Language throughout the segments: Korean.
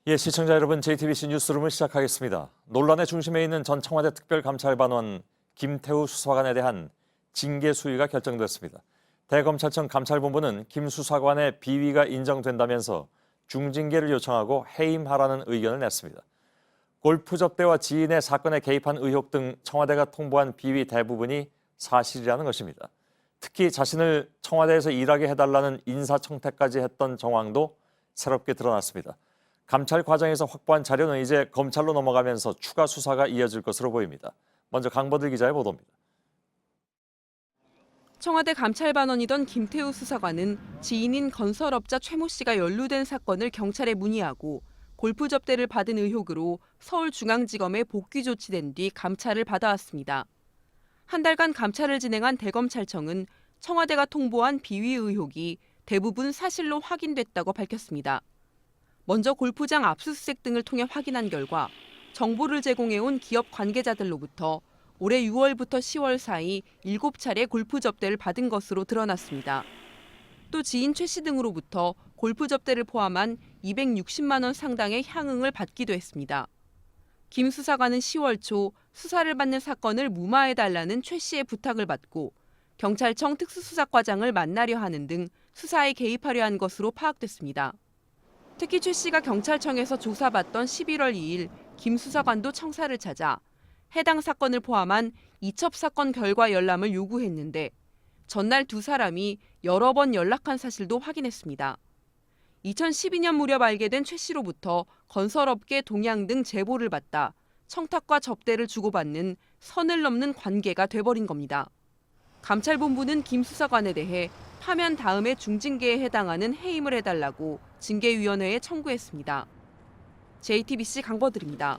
예, 시청자 여러분, JTBC 뉴스룸을 시작하겠습니다. 논란의 중심에 있는 전 청와대 특별감찰반원 김태우 수사관에 대한 징계 수위가 결정됐습니다. 대검찰청 감찰본부는 김 수사관의 비위가 인정된다면서 중징계를 요청하고 해임하라는 의견을 냈습니다. 골프 접대와 지인의 사건에 개입한 의혹 등 청와대가 통보한 비위 대부분이 사실이라는 것입니다. 특히 자신을 청와대에서 일하게 해달라는 인사청탁까지 했던 정황도 새롭게 드러났습니다. 감찰 과정에서 확보한 자료는 이제 검찰로 넘어가면서 추가 수사가 이어질 것으로 보입니다. 먼저 강보들 기자의 보도입니다. 청와대 감찰반원이던 김태우 수사관은 지인인 건설업자 최모 씨가 연루된 사건을 경찰에 문의하고 골프 접대를 받은 의혹으로 서울중앙지검에 복귀 조치된 뒤 감찰을 받아왔습니다. 한 달간 감찰을 진행한 대검찰청은 청와대가 통보한 비위 의혹이 대부분 사실로 확인됐다고 밝혔습니다. 먼저 골프장 압수수색 등을 통해 확인한 결과 정보를 제공해온 기업 관계자들로부터 올해 6월부터 10월 사이 7차례 골프 접대를 받은 것으로 드러났습니다. 또 지인 최 씨 등으로부터 골프 접대를 포함한 260만 원 상당의 향응을 받기도 했습니다. 김 수사관은 10월 초 수사를 받는 사건을 무마해달라는 최 씨의 부탁을 받고 경찰청 특수수사과장을 만나려 하는 등 수사에 개입하려 한 것으로 파악됐습니다. 특히 최 씨가 경찰청에서 조사받던 11월 2일 김 수사관도 청사를 찾아 해당 사건을 포함한 이첩 사건 결과 열람을 요구했는데 전날 두 사람이 여러 번 연락한 사실도 확인했습니다. 2012년 무렵 알게 된 최 씨로부터 건설업계 동향 등 제보를 받다 청탁과 접대를 주고받는 선을 넘는 관계가 돼버린 겁니다. 감찰본부는 김 수사관에 대해 파면 다음에 중징계에 해당하는 해임을 해달라고 징계위원회에 청구했습니다. JTBC 강보들입니다.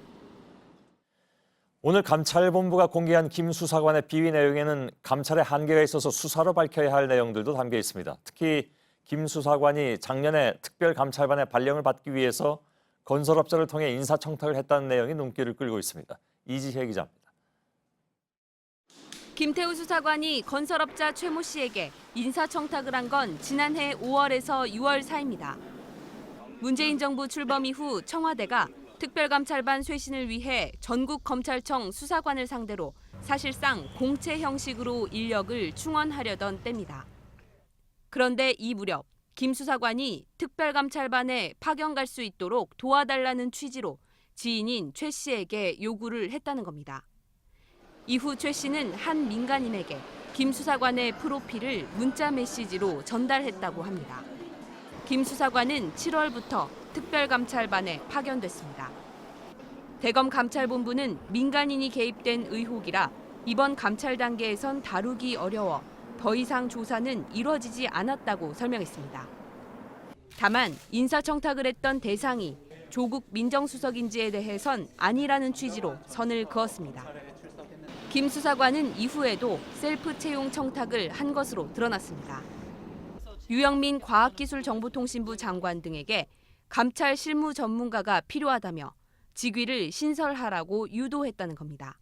오늘 감찰본부가 공개한 김 수사관의 비위 내용에는 감찰의 한계가 있어서 수사로 밝혀야 할 내용들도 담겨 있습니다. 특히 김 수사관이 작년에 특별감찰반의 발령을 받기 위해서 건설업자를 통해 인사청탁을 했다는 내용이 눈길을 끌고 있습니다. 이지혜 기자입니다. 김태우 수사관이 건설업자 최모 씨에게 인사청탁을 한 건 지난해 5월에서 6월 사이입니다. 문재인 정부 출범 이후 청와대가 특별감찰반 쇄신을 위해 전국검찰청 수사관을 상대로 사실상 공채 형식으로 인력을 충원하려던 때입니다. 그런데 이 무렵 김 수사관이 특별감찰반에 파견 갈 수 있도록 도와달라는 취지로 지인인 최 씨에게 요구를 했다는 겁니다. 이후 최 씨는 한 민간인에게 김 수사관의 프로필을 문자 메시지로 전달했다고 합니다. 김 수사관은 7월부터 특별감찰반에 파견됐습니다. 대검 감찰본부는 민간인이 개입된 의혹이라 이번 감찰 단계에선 다루기 어려워 더 이상 조사는 이뤄지지 않았다고 설명했습니다. 다만 인사청탁을 했던 대상이 조국 민정수석인지에 대해선 아니라는 취지로 선을 그었습니다. 김 수사관은 이후에도 셀프 채용 청탁을 한 것으로 드러났습니다. 유영민 과학기술정보통신부 장관 등에게 감찰 실무 전문가가 필요하다며 직위를 신설하라고 유도했다는 겁니다.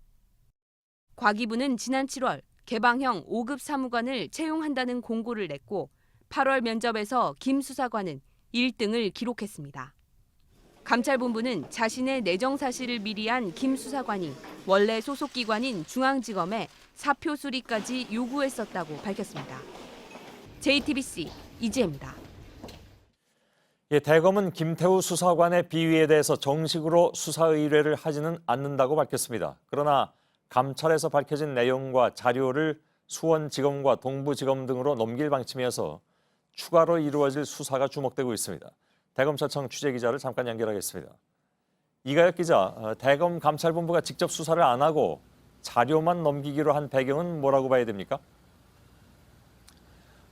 과기부는 지난 7월 개방형 5급 사무관을 채용한다는 공고를 냈고 8월 면접에서 김 수사관은 1등을 기록했습니다. 감찰본부는 자신의 내정 사실을 미리 한 김 수사관이 원래 소속 기관인 중앙지검에 사표 수리까지 요구했었다고 밝혔습니다. JTBC 이지혜입니다. 예, 대검은 김태우 수사관의 비위에 대해서 정식으로 수사 의뢰를 하지는 않는다고 밝혔습니다. 그러나 감찰에서 밝혀진 내용과 자료를 수원지검과 동부지검 등으로 넘길 방침이어서 추가로 이루어질 수사가 주목되고 있습니다. 대검찰청 취재기자를 잠깐 연결하겠습니다. 이가혁 기자, 대검 감찰본부가 직접 수사를 안 하고 자료만 넘기기로 한 배경은 뭐라고 봐야 됩니까?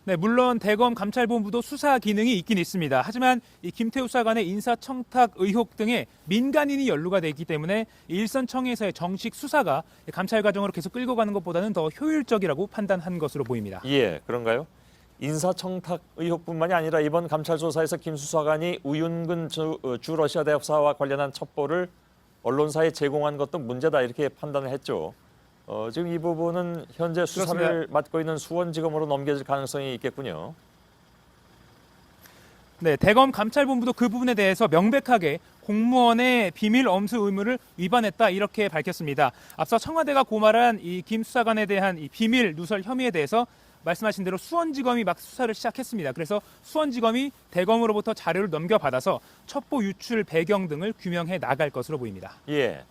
네, 물론 대검 감찰본부도 수사 기능이 있긴 있습니다. 하지만 이 김태우 수사관의 인사청탁 의혹 등에 민간인이 연루가 되기 때문에 일선 청에서의 정식 수사가 감찰 과정으로 계속 끌고 가는 것보다는 더 효율적이라고 판단한 것으로 보입니다. 예, 그런가요? 인사청탁 의혹뿐만이 아니라 이번 감찰 조사에서 김 수사관이 우윤근 주 러시아 대법사와 관련한 첩보를 언론사에 제공한 것도 문제다 이렇게 판단을 했죠. 지금 이 부분은 현재 수사를 그렇습니다. 맡고 있는 수원지검으로 넘겨질 가능성이 있겠군요. 네, 대검 감찰본부도 그 부분에 대해서 명백하게 공무원의 비밀 엄수 의무를 위반했다 이렇게 밝혔습니다. 앞서 청와대가 고발한 이 김 수사관에 대한 이 비밀 누설 혐의에 대해서 말씀하신 대로 수원지검이 막 수사를 시작했습니다. 그래서 수원지검이 대검으로부터 자료를 넘겨받아서 첩보 유출 배경 등을 규명해 나갈 것으로 보입니다. 예.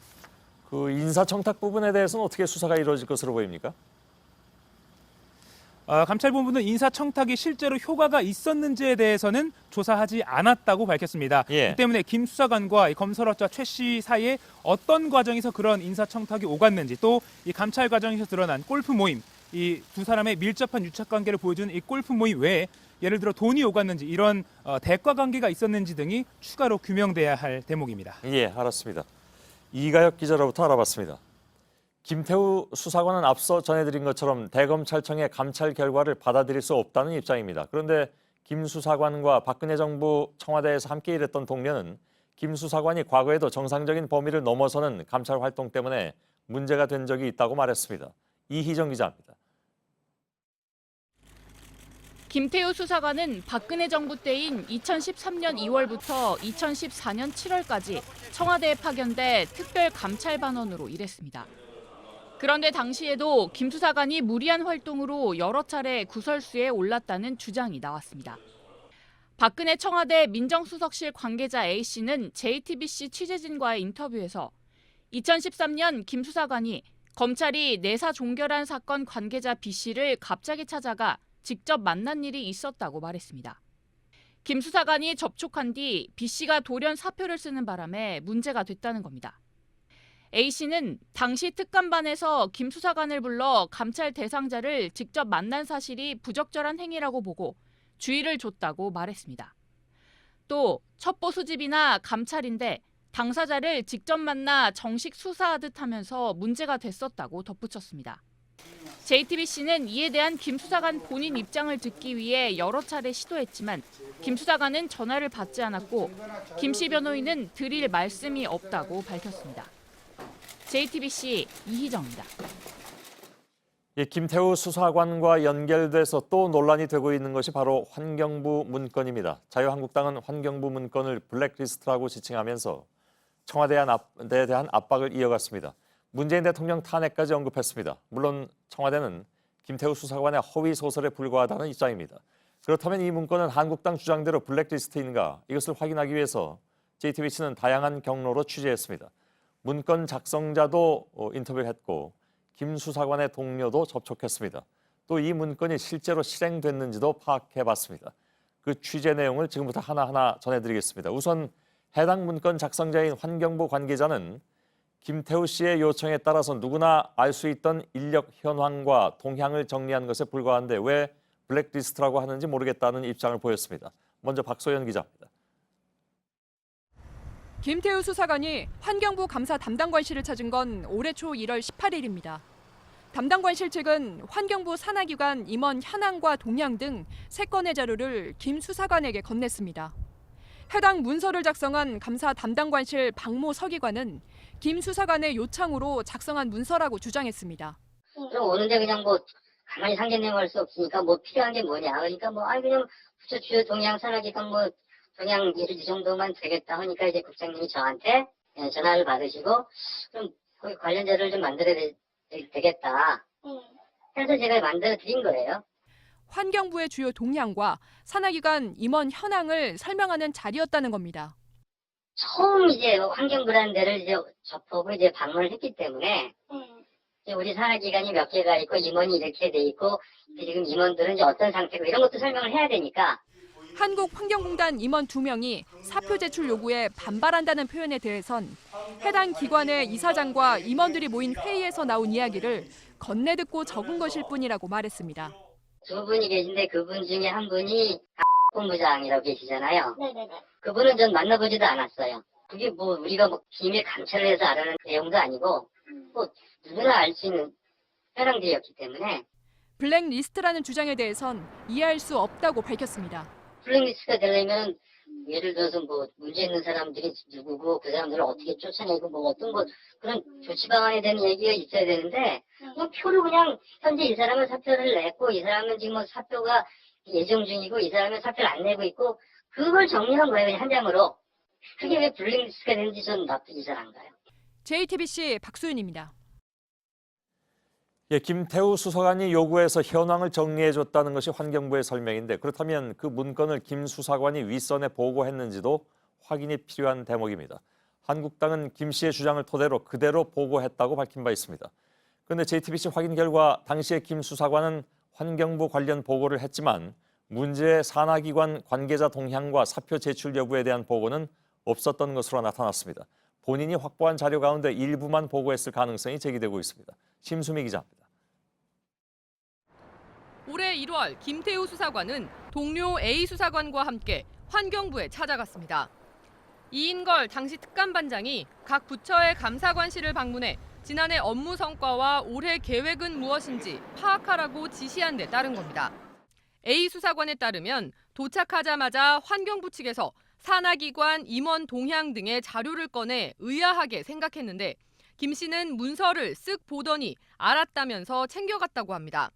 그 인사청탁 부분에 대해서는 어떻게 수사가 이루어질 것으로 보입니까? 감찰본부는 인사청탁이 실제로 효과가 있었는지에 대해서는 조사하지 않았다고 밝혔습니다. 예. 이 때문에 김 수사관과 이 검설업자 최 씨 사이에 어떤 과정에서 그런 인사청탁이 오갔는지 또 이 감찰 과정에서 드러난 골프 모임, 이 두 사람의 밀접한 유착 관계를 보여주는 이 골프 모임 외에 예를 들어 돈이 오갔는지 이런 대가 관계가 있었는지 등이 추가로 규명돼야 할 대목입니다. 예, 알았습니다. 이가혁 기자로부터 알아봤습니다. 김태우 수사관은 앞서 전해드린 것처럼 대검찰청의 감찰 결과를 받아들일 수 없다는 입장입니다. 그런데 김 수사관과 박근혜 정부 청와대에서 함께 일했던 동료는 김 수사관이 과거에도 정상적인 범위를 넘어서는 감찰 활동 때문에 문제가 된 적이 있다고 말했습니다. 이희정 기자입니다. 김태우 수사관은 박근혜 정부 때인 2013년 2월부터 2014년 7월까지 청와대에 파견돼 특별감찰반원으로 일했습니다. 그런데 당시에도 김 수사관이 무리한 활동으로 여러 차례 구설수에 올랐다는 주장이 나왔습니다. 박근혜 청와대 민정수석실 관계자 A씨는 JTBC 취재진과의 인터뷰에서 2013년 김 수사관이 검찰이 내사 종결한 사건 관계자 B씨를 갑자기 찾아가 직접 만난 일이 있었다고 말했습니다. 김 수사관이 접촉한 뒤 B씨가 돌연 사표를 쓰는 바람에 문제가 됐다는 겁니다. A씨는 당시 특감반에서 김 수사관을 불러 감찰 대상자를 직접 만난 사실이 부적절한 행위라고 보고 주의를 줬다고 말했습니다. 또 첩보 수집이나 감찰인데 당사자를 직접 만나 정식 수사하듯 하면서 문제가 됐었다고 덧붙였습니다. JTBC는 이에 대한 김 수사관 본인 입장을 듣기 위해 여러 차례 시도했지만 김 수사관은 전화를 받지 않았고 김 씨 변호인은 드릴 말씀이 없다고 밝혔습니다. JTBC 이희정입니다. 예, 김태우 수사관과 연결돼서 또 논란이 되고 있는 것이 바로 환경부 문건입니다. 자유한국당은 환경부 문건을 블랙리스트라고 지칭하면서 청와대에 대한 압박을 이어갔습니다. 문재인 대통령 탄핵까지 언급했습니다. 물론 청와대는 김태우 수사관의 허위 소설에 불과하다는 입장입니다. 그렇다면 이 문건은 한국당 주장대로 블랙리스트인가? 이것을 확인하기 위해서 JTBC는 다양한 경로로 취재했습니다. 문건 작성자도 인터뷰했고 김 수사관의 동료도 접촉했습니다. 또 이 문건이 실제로 실행됐는지도 파악해봤습니다. 그 취재 내용을 지금부터 하나하나 전해드리겠습니다. 우선 해당 문건 작성자인 환경부 관계자는 김태우 씨의 요청에 따라서 누구나 알 수 있던 인력 현황과 동향을 정리한 것에 불과한데 왜 블랙리스트라고 하는지 모르겠다는 입장을 보였습니다. 먼저 박소연 기자입니다. 김태우 수사관이 환경부 감사 담당관실을 찾은 건 올해 초 1월 18일입니다. 담당관실 측은 환경부 산하기관 임원 현황과 동향 등 3건의 자료를 김 수사관에게 건넸습니다. 해당 문서를 작성한 감사 담당관실 박모 서기관은 김 수사관의 요청으로 작성한 문서라고 주장했습니다. 그럼 오는데 그냥 뭐 가만히 상견례할 수 없으니까 뭐 필요한 게 뭐냐. 그러니까 뭐 그냥 부처 주요 동향 산하기관 뭐 동향 이 정도만 되겠다 하니까 이제 국장님이 저한테 전화를 받으시고 그럼 거기 관련 자료를 좀 만들어야 되겠다. 그래서 제가 만들어 드린 거예요. 환경부의 주요 동향과 산하기관 임원 현황을 설명하는 자리였다는 겁니다. 처음 이제 환경부라는 데를 이제 접하고 이제 방문을 했기 때문에 이제 우리 산하기관이 몇 개가 있고 임원이 이렇게 돼 있고 지금 임원들은 이제 어떤 상태고 이런 것도 설명을 해야 되니까. 한국환경공단 임원 2명이 사표 제출 요구에 반발한다는 표현에 대해선 해당 기관의 이사장과 임원들이 모인 회의에서 나온 이야기를 건네듣고 적은 것일 뿐이라고 말했습니다. 두 분이 계신데 그분 중에 한 분이 본부장이라고 계시잖아요. 네네네. 그분은 전 만나보지도 않았어요. 그게 뭐 우리가 뭐 비밀 감찰을 해서 알아낸 내용도 아니고 뭐 누구나 알 수 있는 현황들이었기 때문에 블랙리스트라는 주장에 대해선 이해할 수 없다고 밝혔습니다. 블랙리스트가 되려면 예를 들어서 뭐 문제 있는 사람들이 누구고 그 사람들을 어떻게 쫓아내고 뭐 어떤 것 그런 조치 방안에 대한 얘기가 있어야 되는데 뭐 표를 그냥 현재 이 사람은 사표를 냈고 이 사람은 지금 뭐 사표가 예정 중이고 이 사람은 사표를 안 내고 있고 그걸 정리한 거예요. 그냥 한 장으로. 그게 왜 블랙리스트가 되는지 저는 납득이 잘 안 가요. JTBC 박소윤입니다. 예, 김태우 수사관이 요구해서 현황을 정리해줬다는 것이 환경부의 설명인데 그렇다면 그 문건을 김 수사관이 윗선에 보고했는지도 확인이 필요한 대목입니다. 한국당은 김 씨의 주장을 토대로 그대로 보고했다고 밝힌 바 있습니다. 그런데 JTBC 확인 결과 당시에 김 수사관은 환경부 관련 보고를 했지만 문제의 산하기관 관계자 동향과 사표 제출 여부에 대한 보고는 없었던 것으로 나타났습니다. 본인이 확보한 자료 가운데 일부만 보고했을 가능성이 제기되고 있습니다. 심수미 기자입니다. 올해 1월 김태우 수사관은 동료 A 수사관과 함께 환경부에 찾아갔습니다. 이인걸 당시 특감반장이 각 부처의 감사관실을 방문해 지난해 업무 성과와 올해 계획은 무엇인지 파악하라고 지시한 데 따른 겁니다. A 수사관에 따르면 도착하자마자 환경부 측에서 산하기관 임원 동향 등의 자료를 꺼내 의아하게 생각했는데 김 씨는 문서를 쓱 보더니 알았다면서 챙겨갔다고 합니다.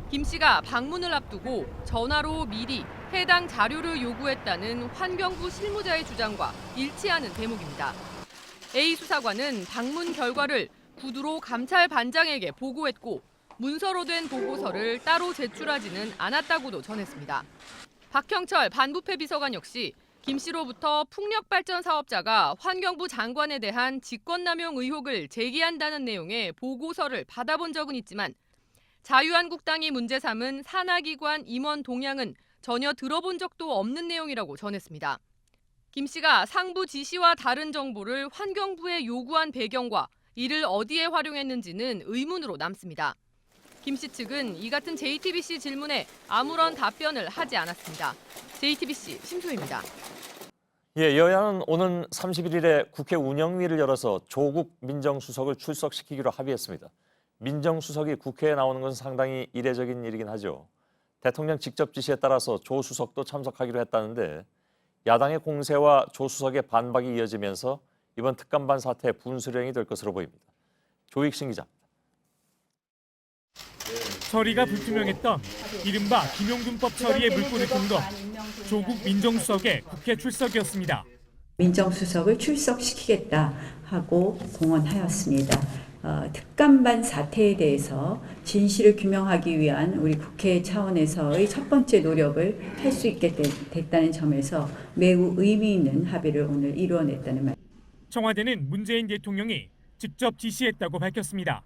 김 씨가 방문을 앞두고 전화로 미리 해당 자료를 요구했다는 환경부 실무자의 주장과 일치하는 대목입니다. A 수사관은 방문 결과를 구두로 감찰반장에게 보고했고 문서로 된 보고서를 따로 제출하지는 않았다고도 전했습니다. 박형철 반부패 비서관 역시 김 씨로부터 풍력발전 사업자가 환경부 장관에 대한 직권남용 의혹을 제기한다는 내용의 보고서를 받아본 적은 있지만 자유한국당이 문제 삼은 산하기관 임원 동향은 전혀 들어본 적도 없는 내용이라고 전했습니다. 김 씨가 상부 지시와 다른 정보를 환경부에 요구한 배경과 이를 어디에 활용했는지는 의문으로 남습니다. 김 씨 측은 이 같은 JTBC 질문에 아무런 답변을 하지 않았습니다. JTBC 심수희입니다. 예, 여야는 오는 31일에 국회 운영위를 열어서 조국 민정수석을 출석시키기로 합의했습니다. 민정수석이 국회에 나오는 것은 상당히 이례적인 일이긴 하죠. 대통령 직접 지시에 따라서 조 수석도 참석하기로 했다는데 야당의 공세와 조 수석의 반박이 이어지면서 이번 특감반 사태의 분수령이 될 것으로 보입니다. 조익신 기자입니다. 처리가 불투명했던 이른바 김용균법 처리의 물꼬를 튼 건 조국 민정수석의 국회 출석이었습니다. 민정수석을 출석시키겠다 하고 공언하였습니다. 특감반 사태에 대해서 진실을 규명하기 위한 우리 국회 차원에서의 첫 번째 노력을 할 수 있게 됐다는 점에서 매우 의미 있는 합의를 오늘 이루어냈다는 말. 청와대는 문재인 대통령이 직접 지시했다고 밝혔습니다.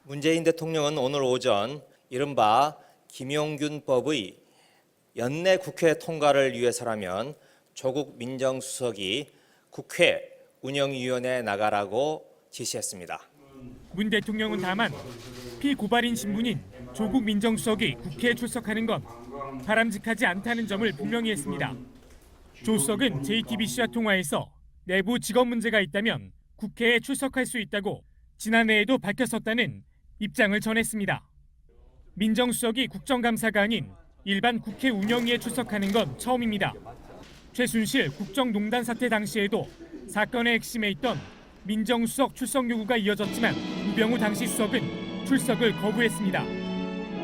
문재인 대통령은 오늘 오전 이른바 김용균법의 연내 국회 통과를 위해서라면 조국 민정수석이 국회 운영위원회에 나가라고 지시했습니다. 문 대통령은 다만 피고발인 신분인 조국 민정수석이 국회에 출석하는 건 바람직하지 않다는 점을 분명히 했습니다. 조 수석은 JTBC와 통화에서 내부 직업 문제가 있다면 국회에 출석할 수 있다고 지난해에도 밝혔었다는 입장을 전했습니다. 민정수석이 국정감사가 아닌 일반 국회 운영위에 출석하는 건 처음입니다. 최순실 국정농단 사태 당시에도 사건의 핵심에 있던 민정수석 출석 요구가 이어졌지만 우병우 당시 수석은 출석을 거부했습니다.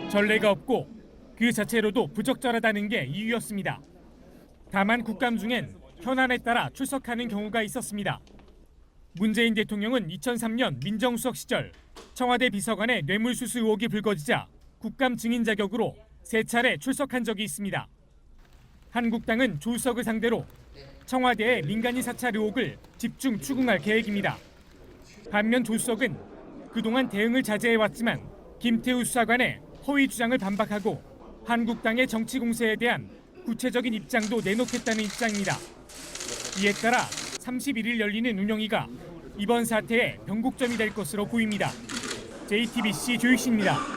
전례가 없고 그 자체로도 부적절하다는 게 이유였습니다. 다만 국감 중엔 현안에 따라 출석하는 경우가 있었습니다. 문재인 대통령은 2003년 민정수석 시절 청와대 비서관의 뇌물수수 의혹이 불거지자 국감 증인 자격으로 3차례 출석한 적이 있습니다. 한국당은 조 수석을 상대로 청와대의 민간인 사찰 의혹을 집중 추궁할 계획입니다. 반면 조 수석은 그동안 대응을 자제해왔지만 김태우 수사관의 허위 주장을 반박하고 한국당의 정치 공세에 대한 구체적인 입장도 내놓겠다는 입장입니다. 이에 따라 31일 열리는 운영위가 이번 사태의 변곡점이 될 것으로 보입니다. JTBC 조익신입니다.